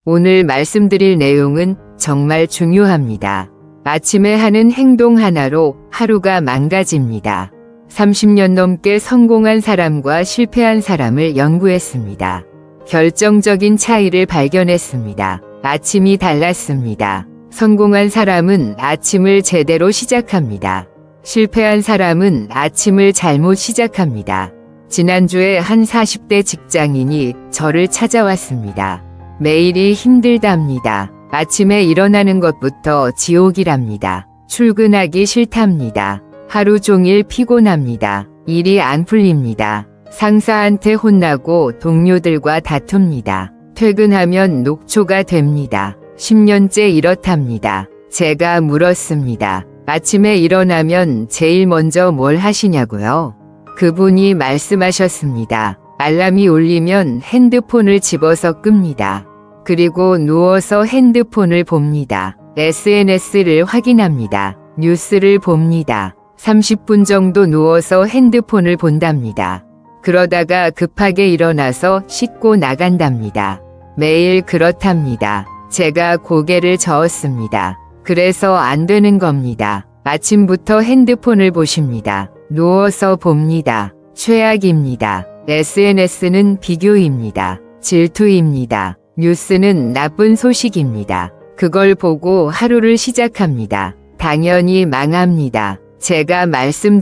오늘 말씀드릴 내용은 정말 중요합니다. 아침에 하는 행동 하나로 하루가 망가집니다. 30년 넘게 성공한 사람과 실패한 사람을 연구했습니다. 결정적인 차이를 발견했습니다. 아침이 달랐습니다. 성공한 사람은 아침을 제대로 시작합니다. 실패한 사람은 아침을 잘못 시작합니다. 지난주에 한 40대 직장인이 저를 찾아왔습니다. 매일이 힘들답니다. 아침에 일어나는 것부터 지옥이랍니다. 출근하기 싫답니다. 하루 종일 피곤합니다. 일이 안 풀립니다. 상사한테 혼나고 동료들과 다툽니다. 퇴근하면 녹초가 됩니다. 10년째 이렇답니다. 제가 물었습니다. 아침에 일어나면 제일 먼저 뭘 하시냐고요? 그분이 말씀하셨습니다. 알람이 울리면 핸드폰을 집어서 끕니다. 그리고 누워서 핸드폰을 봅니다. SNS를 확인합니다. 뉴스를 봅니다. 30분 정도 누워서 핸드폰을 본답니다. 그러다가 급하게 일어나서 씻고 나간답니다. 매일 그렇답니다. 제가 고개를 저었습니다. 그래서 안 되는 겁니다. 아침부터 핸드폰을 보십니다. 누워서 봅니다. 최악입니다. SNS는 비교입니다. 질투입니다. 뉴스는 나쁜 소식입니다. 그걸 보고 하루를 시작합니다. 당연히 망합니다. 제가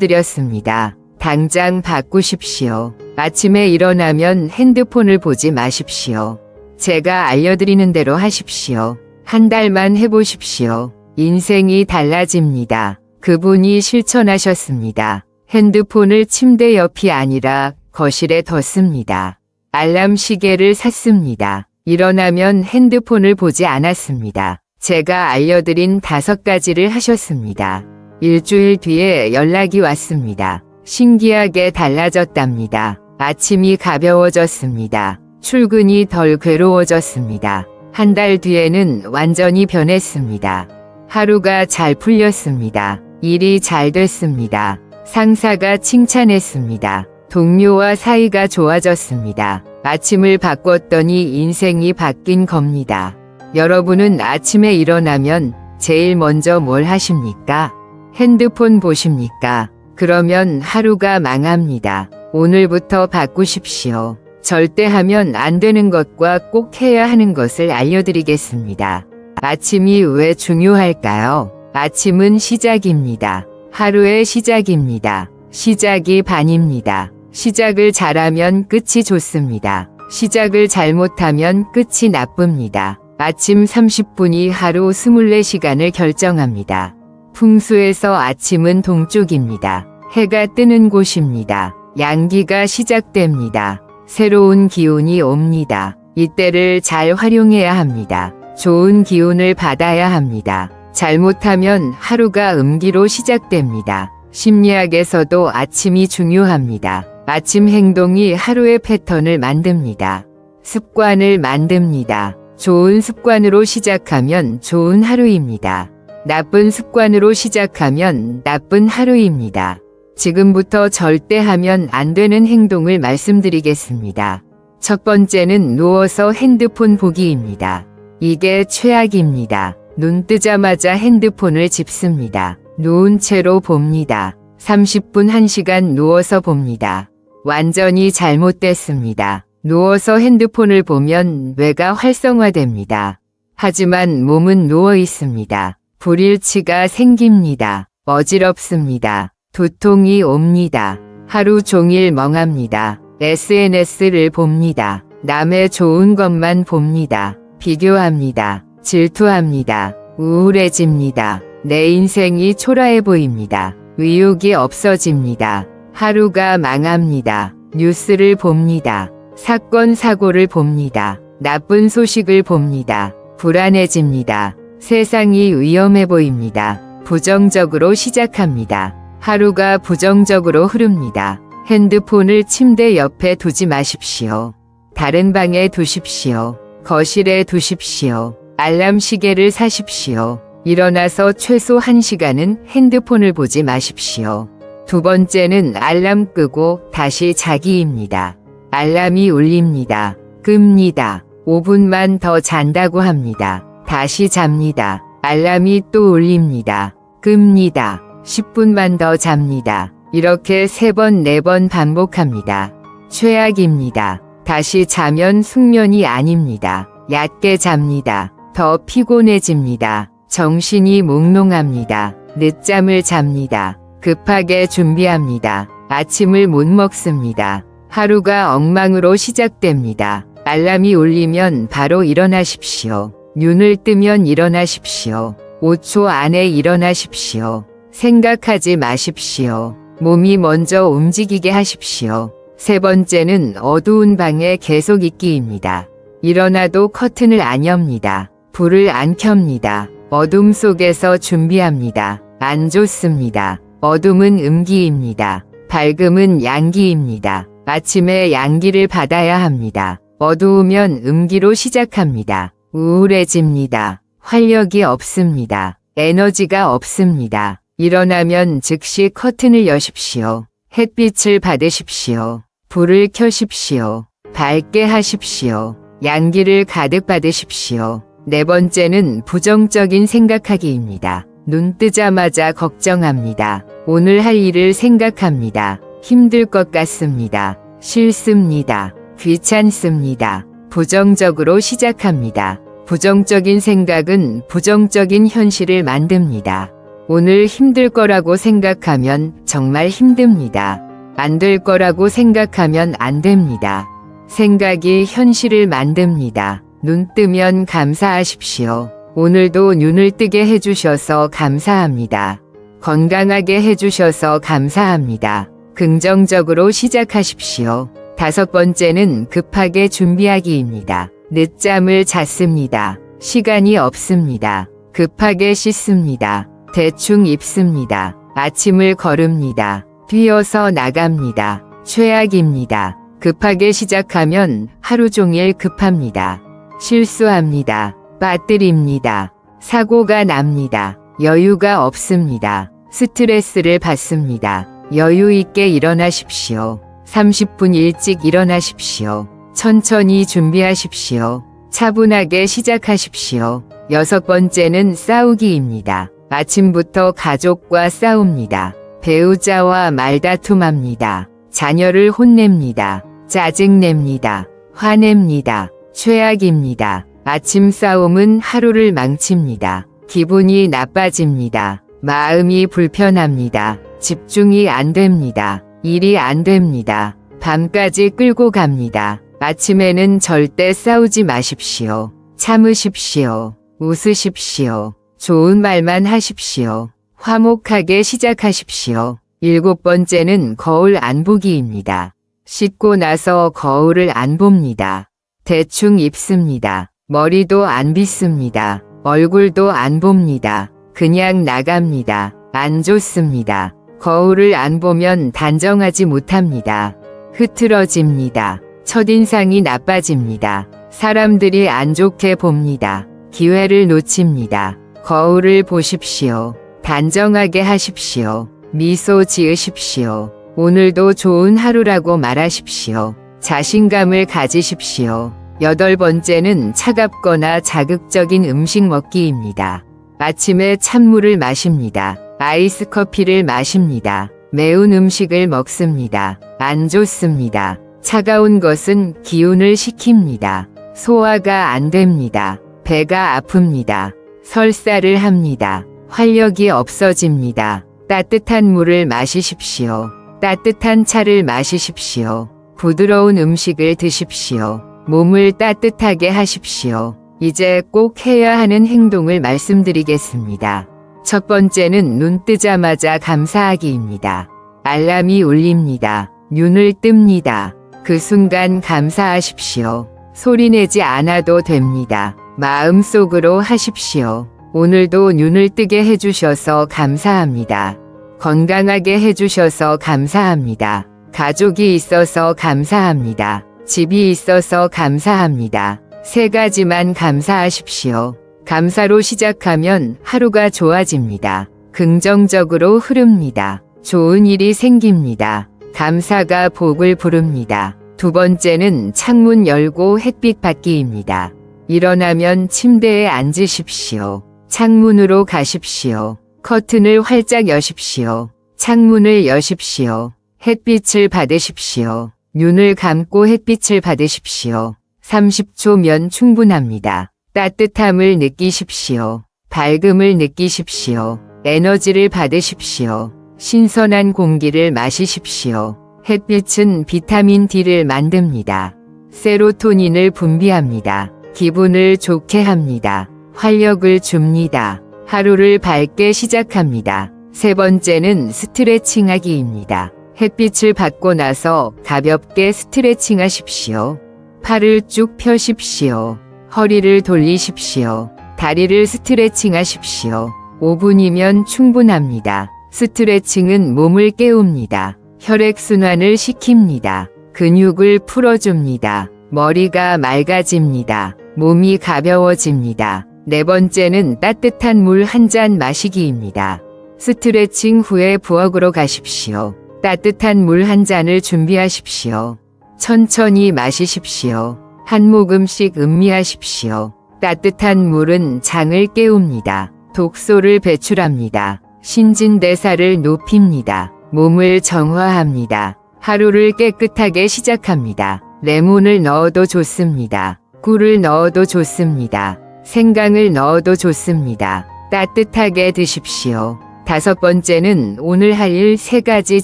말씀드렸습니다. 당장 바꾸십시오. 아침에 일어나면 핸드폰을 보지 마십시오. 제가 알려드리는 대로 하십시오. 한 달만 해보십시오. 인생이 달라집니다. 그분이 실천하셨습니다. 핸드폰을 침대 옆이 아니라 거실에 뒀습니다. 알람 시계를 샀습니다. 일어나면 핸드폰을 보지 않았습니다. 제가 알려드린 5가지를 하셨습니다. 일주일 뒤에 연락이 왔습니다. 신기하게 달라졌답니다. 아침이 가벼워졌습니다. 출근이 덜 괴로워졌습니다. 한 달 뒤에는 완전히 변했습니다. 하루가 잘 풀렸습니다. 일이 잘 됐습니다. 상사가 칭찬했습니다. 동료와 사이가 좋아졌습니다. 아침을 바꿨더니 인생이 바뀐 겁니다. 여러분은 아침에 일어나면 제일 먼저 뭘 하십니까? 핸드폰 보십니까? 그러면 하루가 망합니다. 오늘부터 바꾸십시오. 절대 하면 안 되는 것과 꼭 해야 하는 것을 알려드리겠습니다. 아침이 왜 중요할까요? 아침은 시작입니다. 하루의 시작입니다. 시작이 반입니다. 시작을 잘하면 끝이 좋습니다. 시작을 잘못하면 끝이 나쁩니다. 아침 30분이 하루 24시간을 결정합니다. 풍수에서 아침은 동쪽입니다. 해가 뜨는 곳입니다. 양기가 시작됩니다. 새로운 기운이 옵니다. 이때를 잘 활용해야 합니다. 좋은 기운을 받아야 합니다. 잘못하면 하루가 음기로 시작됩니다. 심리학에서도 아침이 중요합니다. 아침 행동이 하루의 패턴을 만듭니다. 습관을 만듭니다. 좋은 습관으로 시작하면 좋은 하루입니다. 나쁜 습관으로 시작하면 나쁜 하루입니다. 지금부터 절대 하면 안 되는 행동을 말씀드리겠습니다. 첫 번째는 누워서 핸드폰 보기입니다. 이게 최악입니다. 눈 뜨자마자 핸드폰을 집습니다. 누운 채로 봅니다. 30분 1시간 누워서 봅니다. 완전히 잘못됐습니다. 누워서 핸드폰을 보면 뇌가 활성화됩니다. 하지만 몸은 누워 있습니다. 불일치가 생깁니다. 어지럽습니다. 두통이 옵니다. 하루 종일 멍합니다. SNS를 봅니다. 남의 좋은 것만 봅니다. 비교합니다. 질투합니다. 우울해집니다. 내 인생이 초라해 보입니다. 의욕이 없어집니다. 하루가 망합니다. 뉴스를 봅니다. 사건 사고를 봅니다. 나쁜 소식을 봅니다. 불안해집니다. 세상이 위험해 보입니다. 부정적으로 시작합니다. 하루가 부정적으로 흐릅니다. 핸드폰을 침대 옆에 두지 마십시오. 다른 방에 두십시오. 거실에 두십시오. 알람 시계를 사십시오. 일어나서 최소 1시간은 핸드폰을 보지 마십시오. 두 번째는 알람 끄고 다시 자기입니다. 알람이 울립니다. 끕니다. 5분만 더 잔다고 합니다. 다시 잡니다. 알람이 또 울립니다. 끕니다. 10분만 더 잡니다. 이렇게 3번, 4번 반복합니다. 최악입니다. 다시 자면 숙면이 아닙니다. 얕게 잡니다. 더 피곤해집니다. 정신이 몽롱합니다. 늦잠을 잡니다. 급하게 준비합니다. 아침을 못 먹습니다. 하루가 엉망으로 시작됩니다. 알람이 울리면 바로 일어나십시오. 눈을 뜨면 일어나십시오. 5초 안에 일어나십시오. 생각하지 마십시오. 몸이 먼저 움직이게 하십시오. 3번째는 어두운 방에 계속 있기입니다. 일어나도 커튼을 안 엽니다. 불을 안 켭니다. 어둠 속에서 준비합니다. 안 좋습니다. 어둠은 음기입니다. 밝음은 양기입니다. 아침에 양기를 받아야 합니다. 어두우면 음기로 시작합니다. 우울해집니다. 활력이 없습니다. 에너지가 없습니다. 일어나면 즉시 커튼을 여십시오. 햇빛을 받으십시오. 불을 켜십시오. 밝게 하십시오. 양기를 가득 받으십시오. 4번째는 부정적인 생각하기입니다. 눈 뜨자마자 걱정합니다. 오늘 할 일을 생각합니다. 힘들 것 같습니다. 싫습니다. 귀찮습니다. 부정적으로 시작합니다. 부정적인 생각은 부정적인 현실을 만듭니다. 오늘 힘들 거라고 생각하면 정말 힘듭니다. 안 될 거라고 생각하면 안 됩니다. 생각이 현실을 만듭니다. 눈 뜨면 감사하십시오. 오늘도 눈을 뜨게 해주셔서 감사합니다. 건강하게 해주셔서 감사합니다. 긍정적으로 시작하십시오. 5번째는 급하게 준비하기입니다. 늦잠을 잤습니다. 시간이 없습니다. 급하게 씻습니다. 대충 입습니다. 아침을 거릅니다. 뛰어서 나갑니다. 최악입니다. 급하게 시작하면 하루 종일 급합니다. 실수합니다. 빠뜨립니다. 사고가 납니다. 여유가 없습니다. 스트레스를 받습니다. 여유 있게 일어나십시오. 30분 일찍 일어나십시오. 천천히 준비하십시오. 차분하게 시작하십시오. 6번째는 싸우기입니다. 아침부터 가족과 싸웁니다. 배우자와 말다툼합니다. 자녀를 혼냅니다. 짜증냅니다. 화냅니다. 최악입니다. 아침 싸움은 하루를 망칩니다. 기분이 나빠집니다. 마음이 불편합니다. 집중이 안 됩니다. 일이 안 됩니다. 밤까지 끌고 갑니다. 아침에는 절대 싸우지 마십시오. 참으십시오. 웃으십시오. 좋은 말만 하십시오. 화목하게 시작하십시오. 7번째는 거울 안 보기입니다. 씻고 나서 거울을 안 봅니다. 대충 입습니다. 머리도 안 빗습니다. 얼굴도 안 봅니다. 그냥 나갑니다. 안 좋습니다. 거울을 안 보면 단정하지 못합니다. 흐트러집니다. 첫인상이 나빠집니다. 사람들이 안 좋게 봅니다. 기회를 놓칩니다. 거울을 보십시오. 단정하게 하십시오. 미소 지으십시오. 오늘도 좋은 하루라고 말하십시오. 자신감을 가지십시오. 8번째는 차갑거나 자극적인 음식 먹기입니다. 아침에 찬물을 마십니다. 아이스 커피를 마십니다. 매운 음식을 먹습니다. 안 좋습니다. 차가운 것은 기운을 식힙니다. 소화가 안 됩니다. 배가 아픕니다. 설사를 합니다. 활력이 없어집니다. 따뜻한 물을 마시십시오. 따뜻한 차를 마시십시오. 부드러운 음식을 드십시오. 몸을 따뜻하게 하십시오. 이제 꼭 해야 하는 행동을 말씀드리겠습니다. 첫 번째는 눈 뜨자마자 감사하기입니다. 알람이 울립니다. 눈을 뜹니다. 그 순간 감사하십시오. 소리내지 않아도 됩니다. 마음속으로 하십시오. 오늘도 눈을 뜨게 해주셔서 감사합니다. 건강하게 해주셔서 감사합니다. 가족이 있어서 감사합니다. 집이 있어서 감사합니다. 3가지만 감사하십시오. 감사로 시작하면 하루가 좋아집니다. 긍정적으로 흐릅니다. 좋은 일이 생깁니다. 감사가 복을 부릅니다. 두 번째는 창문 열고 햇빛 받기입니다. 일어나면 침대에 앉으십시오. 창문으로 가십시오. 커튼을 활짝 여십시오. 창문을 여십시오. 햇빛을 받으십시오. 눈을 감고 햇빛을 받으십시오. 30초면 충분합니다. 따뜻함을 느끼십시오. 밝음을 느끼십시오. 에너지를 받으십시오. 신선한 공기를 마시십시오. 햇빛은 비타민 D를 만듭니다. 세로토닌을 분비합니다. 기분을 좋게 합니다. 활력을 줍니다. 하루를 밝게 시작합니다. 세 번째는 스트레칭하기입니다. 햇빛을 받고 나서 가볍게 스트레칭 하십시오. 팔을 쭉 펴십시오. 허리를 돌리십시오. 다리를 스트레칭 하십시오. 5분이면 충분합니다. 스트레칭은 몸을 깨웁니다. 혈액순환을 시킵니다. 근육을 풀어줍니다. 머리가 맑아집니다. 몸이 가벼워집니다. 네 번째는 따뜻한 물 한 잔 마시기입니다. 스트레칭 후에 부엌으로 가십시오. 따뜻한 물 한 잔을 준비하십시오. 천천히 마시십시오. 한 모금씩 음미하십시오. 따뜻한 물은 장을 깨웁니다. 독소를 배출합니다. 신진대사를 높입니다. 몸을 정화합니다. 하루를 깨끗하게 시작합니다. 레몬을 넣어도 좋습니다. 꿀을 넣어도 좋습니다. 생강을 넣어도 좋습니다. 따뜻하게 드십시오. 다섯 번째는 오늘 할 일 3가지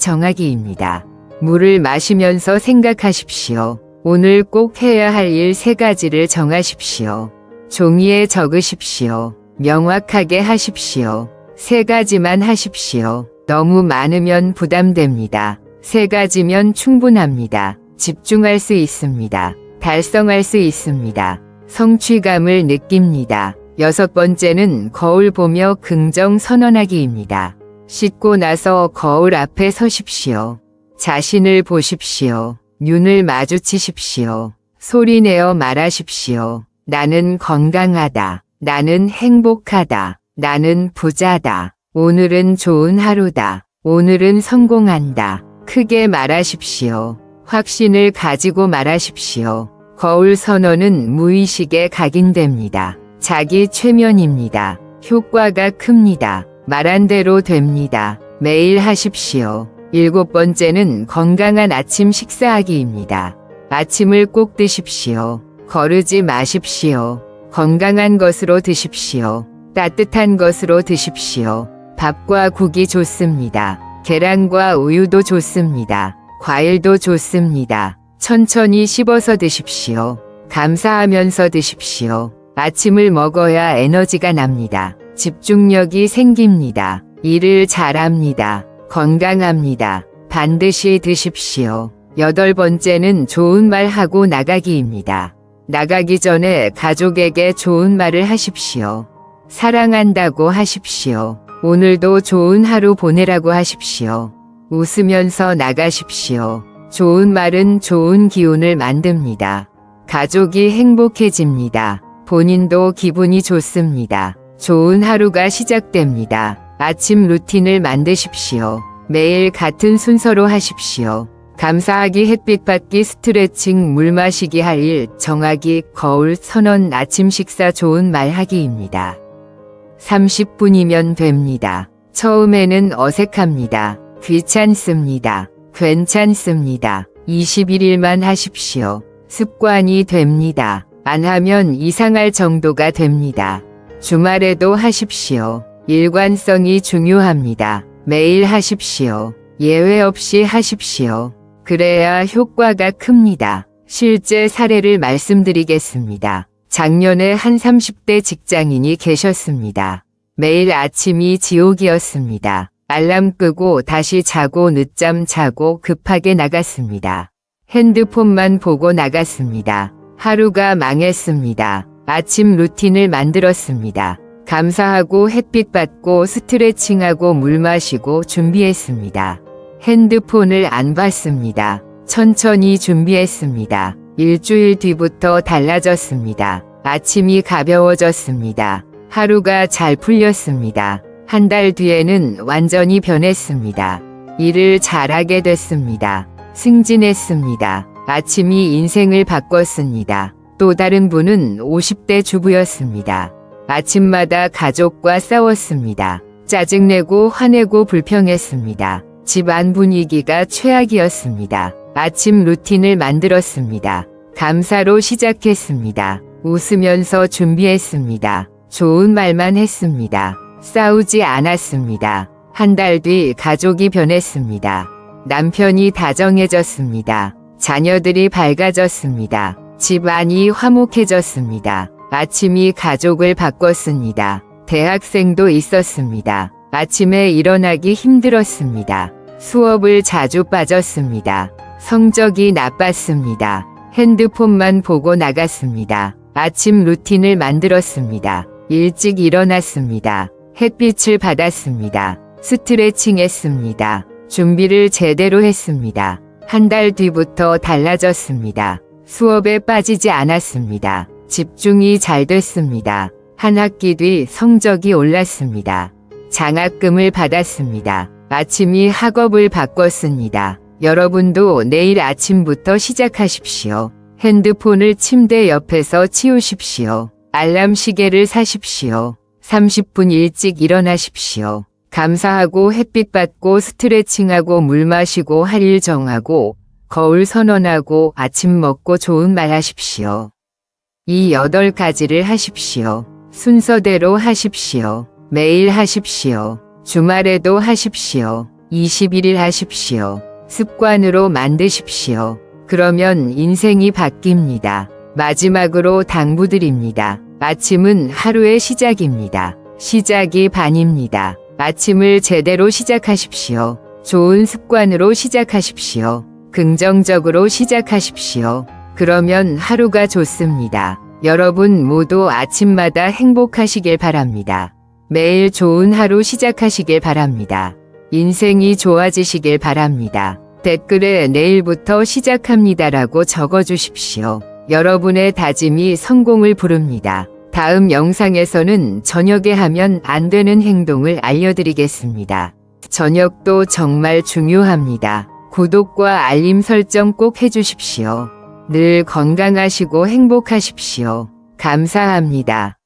정하기입니다. 물을 마시면서 생각하십시오. 오늘 꼭 해야 할 일 3가지를 정하십시오. 종이에 적으십시오. 명확하게 하십시오. 3가지만 하십시오. 너무 많으면 부담됩니다. 3가지면 충분합니다. 집중할 수 있습니다. 달성할 수 있습니다. 성취감을 느낍니다. 6번째는 거울 보며 긍정 선언하기입니다. 씻고 나서 거울 앞에 서십시오. 자신을 보십시오. 눈을 마주치십시오. 소리내어 말하십시오. 나는 건강하다. 나는 행복하다. 나는 부자다. 오늘은 좋은 하루다. 오늘은 성공한다. 크게 말하십시오. 확신을 가지고 말하십시오. 거울 선언은 무의식에 각인됩니다. 자기 최면입니다. 효과가 큽니다. 말한 대로 됩니다. 매일 하십시오. 7번째는 건강한 아침 식사하기입니다. 아침을 꼭 드십시오. 거르지 마십시오. 건강한 것으로 드십시오. 따뜻한 것으로 드십시오. 밥과 국이 좋습니다. 계란과 우유도 좋습니다. 과일도 좋습니다. 천천히 씹어서 드십시오. 감사하면서 드십시오. 아침을 먹어야 에너지가 납니다. 집중력이 생깁니다. 일을 잘합니다. 건강합니다. 반드시 드십시오. 8번째는 좋은 말 하고 나가기입니다. 나가기 전에 가족에게 좋은 말을 하십시오. 사랑한다고 하십시오. 오늘도 좋은 하루 보내라고 하십시오. 웃으면서 나가십시오. 좋은 말은 좋은 기운을 만듭니다. 가족이 행복해집니다. 본인도 기분이 좋습니다. 좋은 하루가 시작됩니다. 아침 루틴을 만드십시오. 매일 같은 순서로 하십시오. 감사하기, 햇빛 받기, 스트레칭, 물 마시기, 할 일, 정하기, 거울, 선언, 아침 식사, 좋은 말 하기입니다. 30분이면 됩니다. 처음에는 어색합니다. 귀찮습니다. 괜찮습니다. 21일만 하십시오. 습관이 됩니다. 안 하면 이상할 정도가 됩니다. 주말에도 하십시오. 일관성이 중요합니다. 매일 하십시오. 예외 없이 하십시오. 그래야 효과가 큽니다. 실제 사례를 말씀드리겠습니다. 작년에 한 30대 직장인이 계셨습니다. 매일 아침이 지옥이었습니다. 알람 끄고 다시 자고 늦잠 자고 급하게 나갔습니다. 핸드폰만 보고 나갔습니다. 하루가 망했습니다. 아침 루틴을 만들었습니다. 감사하고 햇빛 받고 스트레칭하고 물 마시고 준비했습니다. 핸드폰을 안 봤습니다. 천천히 준비했습니다. 일주일 뒤부터 달라졌습니다. 아침이 가벼워졌습니다. 하루가 잘 풀렸습니다. 한 달 뒤에는 완전히 변했습니다. 일을 잘하게 됐습니다. 승진했습니다. 아침이 인생을 바꿨습니다. 또 다른 분은 50대 주부였습니다. 아침마다 가족과 싸웠습니다. 짜증내고 화내고 불평했습니다. 집안 분위기가 최악이었습니다. 아침 루틴을 만들었습니다. 감사로 시작했습니다. 웃으면서 준비했습니다. 좋은 말만 했습니다. 싸우지 않았습니다. 한 달 뒤 가족이 변했습니다. 남편이 다정해졌습니다. 자녀들이 밝아졌습니다. 집안이 화목해졌습니다. 아침이 가족을 바꿨습니다. 대학생도 있었습니다. 아침에 일어나기 힘들었습니다. 수업을 자주 빠졌습니다. 성적이 나빴습니다. 핸드폰만 보고 나갔습니다. 아침 루틴을 만들었습니다. 일찍 일어났습니다. 햇빛을 받았습니다. 스트레칭 했습니다. 준비를 제대로 했습니다. 한 달 뒤부터 달라졌습니다. 수업에 빠지지 않았습니다. 집중이 잘 됐습니다. 한 학기 뒤 성적이 올랐습니다. 장학금을 받았습니다. 아침이 학업을 바꿨습니다. 여러분도 내일 아침부터 시작하십시오. 핸드폰을 침대 옆에서 치우십시오. 알람 시계를 사십시오. 30분 일찍 일어나십시오. 감사하고 햇빛 받고 스트레칭하고 물 마시고 할 일 정하고 거울 선언하고 아침 먹고 좋은 말 하십시오. 이 8가지를 하십시오. 순서대로 하십시오. 매일 하십시오. 주말에도 하십시오. 21일 하십시오. 습관으로 만드십시오. 그러면 인생이 바뀝니다. 마지막으로 당부드립니다. 아침은 하루의 시작입니다. 시작이 반입니다. 아침을 제대로 시작하십시오. 좋은 습관으로 시작하십시오. 긍정적으로 시작하십시오. 그러면 하루가 좋습니다. 여러분 모두 아침마다 행복하시길 바랍니다. 매일 좋은 하루 시작하시길 바랍니다. 인생이 좋아지시길 바랍니다. 댓글에 내일부터 시작합니다라고 적어주십시오. 여러분의 다짐이 성공을 부릅니다. 다음 영상에서는 저녁에 하면 안 되는 행동을 알려드리겠습니다. 저녁도 정말 중요합니다. 구독과 알림 설정 꼭 해주십시오. 늘 건강하시고 행복하십시오. 감사합니다.